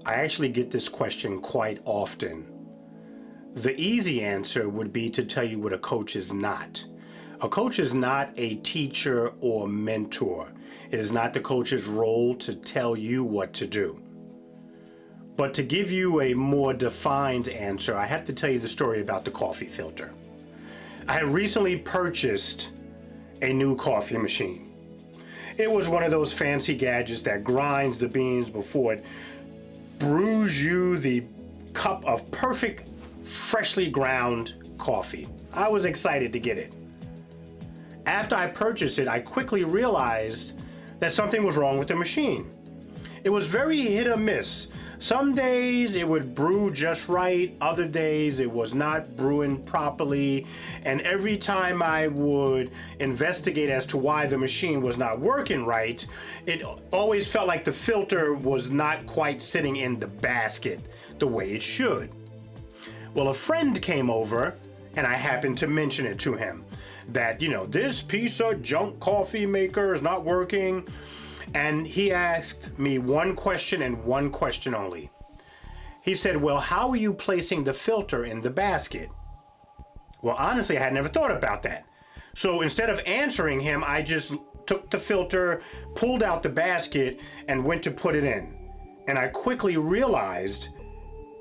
I actually get this question quite often. The easy answer would be to tell you what a coach is not. A coach is not a teacher or mentor. It is not the coach's role to tell you what to do. But to give you a more defined answer, I have to tell you the story about the coffee filter. I had recently purchased a new coffee machine. It was one of those fancy gadgets that grinds the beans before it brews you the cup of perfect, freshly ground coffee. I was excited to get it. After I purchased it, I quickly realized that something was wrong with the machine. It was very hit or miss. Some days it would brew just right, other days it was not brewing properly, and every time I would investigate as to why the machine was not working right, it always felt like the filter was not quite sitting in the basket the way it should. Well, a friend came over and I happened to mention it to him that, this piece of junk coffee maker is not working. And he asked me one question and one question only. He said, well, how are you placing the filter in the basket? Well, honestly, I had never thought about that. So instead of answering him, I just took the filter, pulled out the basket, and went to put it in. And I quickly realized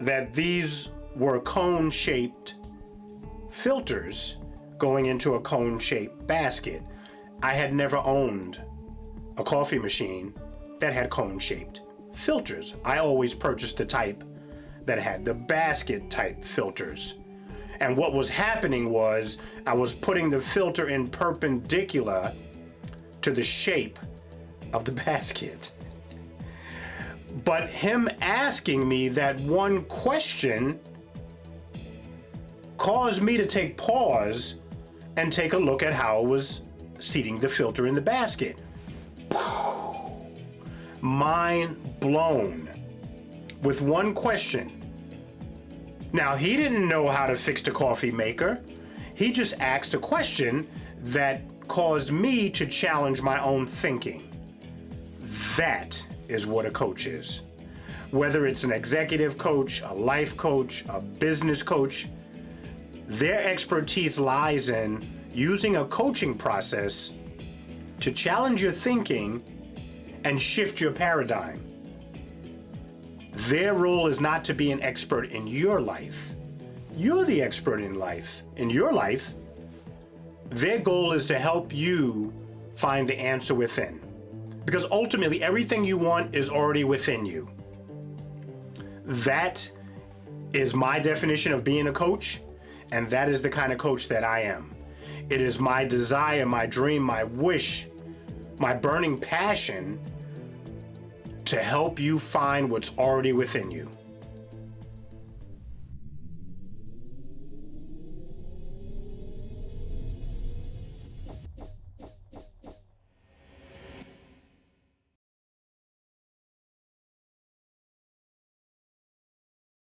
that these were cone-shaped filters going into a cone-shaped basket. I had never owned a coffee machine that had cone-shaped filters. I always purchased the type that had the basket type filters. And what was happening was I was putting the filter in perpendicular to the shape of the basket. But him asking me that one question caused me to take pause and take a look at how I was seating the filter in the basket. Mind blown with one question. Now, he didn't know how to fix the coffee maker. He just asked a question that caused me to challenge my own thinking. That is what a coach is. Whether it's an executive coach, a life coach, a business coach, their expertise lies in using a coaching process to challenge your thinking and shift your paradigm. Their role is not to be an expert in your life. You're the expert in life. In your life, their goal is to help you find the answer within. Because ultimately, everything you want is already within you. That is my definition of being a coach, and that is the kind of coach that I am. It is my desire, my dream, my wish, my burning passion to help you find what's already within you.